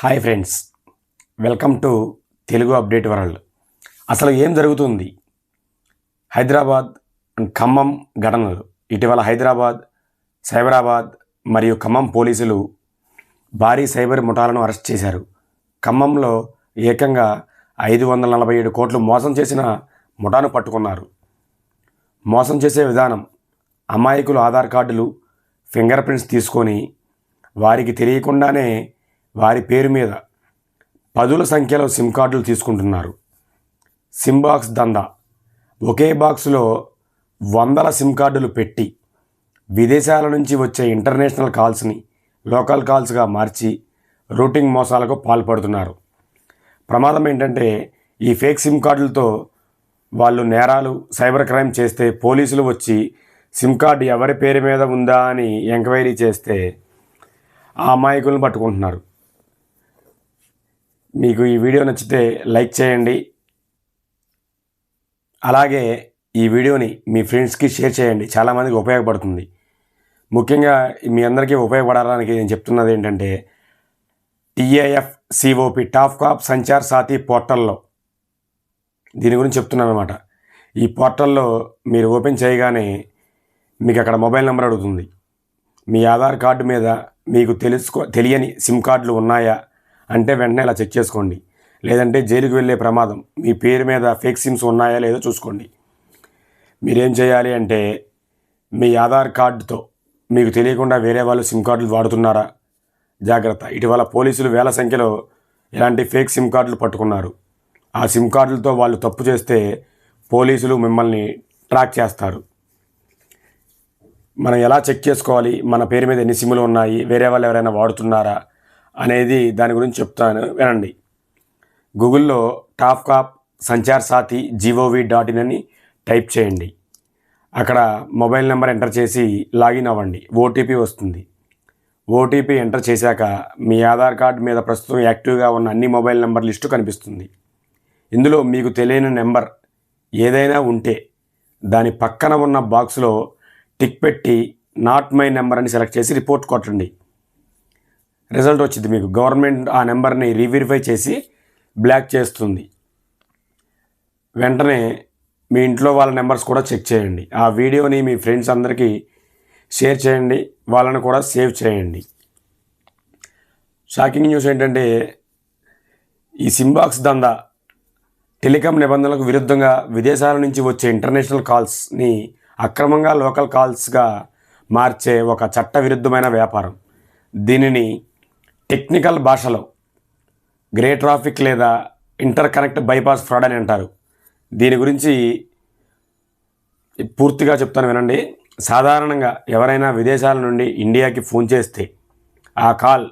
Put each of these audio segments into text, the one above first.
Hi friends, welcome to Telugu update world. అసలు ఏం జరుగుతుంది? హైదరాబాద్ అండ్ ఖమ్మం ఘటనలు. ఇటీవల హైదరాబాద్, సైబరాబాద్ మరియు ఖమ్మం పోలీసులు భారీ సైబర్ ముఠాలను అరెస్ట్ చేశారు. ఖమ్మంలో ఏకంగా 547 కోట్లు మోసం చేసిన ముఠాను పట్టుకున్నారు. మోసం చేసే విధానం: అమాయకులు ఆధార్ కార్డులు, ఫింగర్ ప్రింట్స్ తీసుకొని వారికి తెలియకుండానే వారి పేరు మీద పదుల సంఖ్యలో సిమ్ కార్డులు తీసుకుంటున్నారు. సిమ్ బాక్స్ దందా. ఒకే బాక్సులో వందల సిమ్ కార్డులు పెట్టి విదేశాల నుంచి వచ్చే ఇంటర్నేషనల్ కాల్స్ని లోకల్ కాల్స్గా మార్చి రూటింగ్ మోసాలకు పాల్పడుతున్నారు. ప్రమాదం ఏంటంటే, ఈ ఫేక్ సిమ్ కార్డులతో వాళ్ళు నేరాలు, సైబర్ క్రైమ్ చేస్తే పోలీసులు వచ్చి సిమ్ కార్డు ఎవరి పేరు మీద ఉందా అని ఎంక్వైరీ చేస్తే ఆ అమాయకులను పట్టుకుంటున్నారు. మీకు ఈ వీడియో నచ్చితే లైక్ చేయండి, అలాగే ఈ వీడియోని మీ ఫ్రెండ్స్కి షేర్ చేయండి. చాలామందికి ఉపయోగపడుతుంది. ముఖ్యంగా మీ అందరికీ ఉపయోగపడడానికి నేను చెప్తున్నది ఏంటంటే, TAFCOP TAFCOP Sanchar Saathi పోర్టల్లో దీని గురించి చెప్తున్నాను అనమాట. ఈ పోర్టల్లో మీరు ఓపెన్ చేయగానే మీకు అక్కడ మొబైల్ నెంబర్ అడుగుతుంది. మీ ఆధార్ కార్డు మీద మీకు తెలియని సిమ్ కార్డులు ఉన్నాయా అంటే వెంటనే ఇలా చెక్ చేసుకోండి. లేదంటే జైలుకు వెళ్ళే ప్రమాదం. మీ పేరు మీద ఫేక్ సిమ్స్ ఉన్నాయా లేదో చూసుకోండి. మీరేం చేయాలి అంటే, మీ ఆధార్ కార్డుతో మీకు తెలియకుండా వేరే వాళ్ళు సిమ్ కార్డులు వాడుతున్నారా జాగ్రత్త. ఇటీవల పోలీసులు వేల సంఖ్యలో ఇలాంటి ఫేక్ సిమ్ కార్డులు పట్టుకున్నారు. ఆ సిమ్ కార్డులతో వాళ్ళు తప్పు చేస్తే పోలీసులు మిమ్మల్ని ట్రాక్ చేస్తారు. మనం ఎలా చెక్ చేసుకోవాలి, మన పేరు మీద ఎన్ని సిమ్లు ఉన్నాయి, వేరే వాళ్ళు ఎవరైనా వాడుతున్నారా అనేది దాని గురించి చెప్తాను, వినండి. గూగుల్లో top cap Sanchar Saathi GOV.in అని టైప్ చేయండి. అక్కడ మొబైల్ నెంబర్ ఎంటర్ చేసి లాగిన్ అవ్వండి. OTP వస్తుంది. OTP ఎంటర్ చేశాక మీ ఆధార్ కార్డు మీద ప్రస్తుతం యాక్టివ్గా ఉన్న అన్ని మొబైల్ నెంబర్ లిస్టు కనిపిస్తుంది. ఇందులో మీకు తెలియని నెంబర్ ఏదైనా ఉంటే దాని పక్కన ఉన్న బాక్స్లో టిక్ పెట్టి నాట్ మై నెంబర్ అని సెలెక్ట్ చేసి రిపోర్ట్ కొట్టండి. రిజల్ట్ వచ్చింది. మీకు గవర్నమెంట్ ఆ నెంబర్ని రీవెరిఫై చేసి బ్లాక్ చేస్తుంది. వెంటనే మీ ఇంట్లో వాళ్ళ నెంబర్స్ కూడా చెక్ చేయండి. ఆ వీడియోని మీ ఫ్రెండ్స్ అందరికీ షేర్ చేయండి, వాళ్ళని కూడా సేవ్ చేయండి. షాకింగ్ న్యూస్ ఏంటంటే, ఈ సిమ్ బాక్స్ దందా టెలికాం నిబంధనలకు విరుద్ధంగా విదేశాల నుంచి వచ్చే ఇంటర్నేషనల్ కాల్స్ని అక్రమంగా లోకల్ కాల్స్గా మార్చే ఒక చట్టవిరుద్ధమైన వ్యాపారం. దీనిని టెక్నికల్ భాషలో గ్రే ట్రాఫిక్ లేదా ఇంటర్ కనెక్ట్ బైపాస్ ఫ్రాడ్ అని అంటారు. దీని గురించి పూర్తిగా చెప్తాను, వినండి. సాధారణంగా ఎవరైనా విదేశాల నుండి ఇండియాకి ఫోన్ చేస్తే ఆ కాల్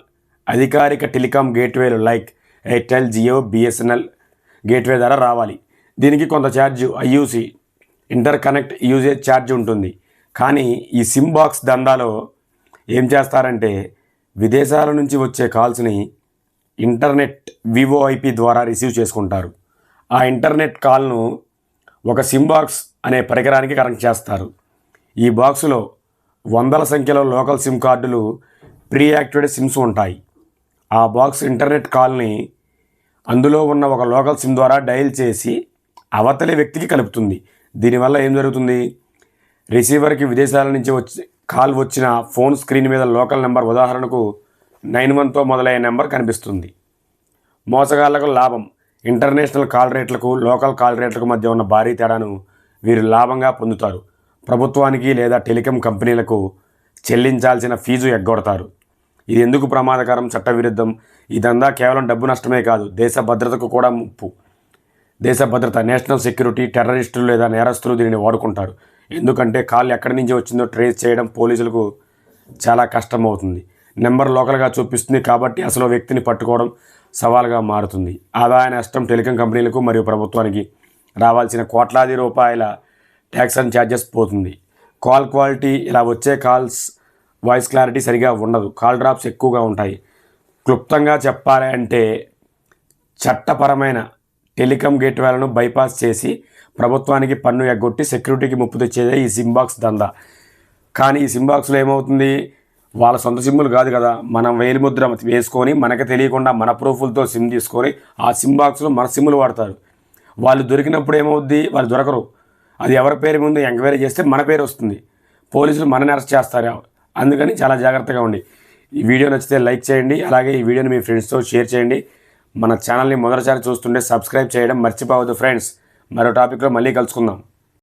అధికారిక టెలికాం గేట్వేలు like Airtel, Jio, BSNL gateway ద్వారా రావాలి. దీనికి కొంత charge, IUC inter connect usage charge ఉంటుంది. కానీ ఈ సిమ్ బాక్స్ దందాలో ఏం చేస్తారంటే, విదేశాల నుంచి వచ్చే కాల్స్ని ఇంటర్నెట్ VoIP ద్వారా రిసీవ్ చేసుకుంటారు. ఆ ఇంటర్నెట్ కాల్ను ఒక సిమ్ బాక్స్ అనే పరికరానికి కనెక్ట్ చేస్తారు. ఈ బాక్సులో వందల సంఖ్యలో లోకల్ సిమ్ కార్డులు, ప్రీ యాక్టివేటెడ్ సిమ్స్ ఉంటాయి. ఆ బాక్స్ ఇంటర్నెట్ కాల్ని అందులో ఉన్న ఒక లోకల్ సిమ్ ద్వారా డయల్ చేసి అవతలి వ్యక్తికి కలుపుతుంది. దీనివల్ల ఏం జరుగుతుంది? రిసీవర్కి విదేశాల నుంచి కాల్ వచ్చిన ఫోన్ స్క్రీన్ మీద లోకల్ నెంబర్, ఉదాహరణకు 91తో మొదలయ్యే నెంబర్ కనిపిస్తుంది. మోసగాళ్లకు లాభం. ఇంటర్నేషనల్ కాల్ రేట్లకు లోకల్ కాల్ రేట్లకు మధ్య ఉన్న భారీ తేడాను వీరు లాభంగా పొందుతారు. ప్రభుత్వానికి లేదా టెలికాం కంపెనీలకు చెల్లించాల్సిన ఫీజు ఎగ్గొడతారు. ఇది ఎందుకు ప్రమాదకరం, చట్టవిరుద్ధం? ఇదంతా కేవలం డబ్బు నష్టమే కాదు, దేశ భద్రతకు కూడా ముప్పు. దేశ భద్రత, నేషనల్ సెక్యూరిటీ, టెర్రరిస్టులు లేదా నేరస్తులు దీనిని వాడుకుంటారు. ఎందుకంటే కాల్ ఎక్కడి నుంచి వచ్చిందో ట్రేస్ చేయడం పోలీసులకు చాలా కష్టమవుతుంది. నెంబర్ లోకల్గా చూపిస్తుంది కాబట్టి అసలు వ్యక్తిని పట్టుకోవడం సవాల్గా మారుతుంది. ఆదాయ నష్టం టెలికాం కంపెనీలకు మరియు ప్రభుత్వానికి రావాల్సిన కోట్లాది రూపాయల ట్యాక్స్ అండ్ ఛార్జెస్ పోతుంది. కాల్ క్వాలిటీ, ఇలా వచ్చే కాల్స్ వాయిస్ క్లారిటీ సరిగా ఉండదు. కాల్ డ్రాప్స్ ఎక్కువగా ఉంటాయి. క్లుప్తంగా చెప్పాలి అంటే, చట్టపరమైన టెలికాం గేట్వేలను బైపాస్ చేసి ప్రభుత్వానికి పన్ను ఎగ్గొట్టి సెక్యూరిటీకి ముప్పు తెచ్చేదే ఈ సిమ్ బాక్స్ దందా. కానీ ఈ సిమ్ బాక్స్లో ఏమవుతుంది? వాళ్ళ సొంత సిమ్ములు కాదు కదా, మనం వేలిముద్ర వేసుకొని మనకే తెలియకుండా మన ప్రూఫ్లతో సిమ్ తీసుకొని ఆ సిమ్ బాక్స్లో మన సిమ్ములు వాడతారు. వాళ్ళు దొరికినప్పుడు ఏమవుద్ది, వాళ్ళు దొరకరు. అది ఎవరి పేరు ముందు ఎంక్వైరీ చేస్తే మన పేరు వస్తుంది, పోలీసులు మనని అరెస్ట్ చేస్తారు. అందుకని చాలా జాగ్రత్తగా ఉండి. ఈ వీడియో నచ్చితే లైక్ చేయండి, అలాగే ఈ వీడియోని మీ ఫ్రెండ్స్తో షేర్ చేయండి. మన ఛానల్ని మొదటిసారి చూస్తుంటే సబ్స్క్రైబ్ చేయడం మర్చిపోవద్దు ఫ్రెండ్స్. మరో టాపిక్లో మళ్ళీ కలుసుకుందాం.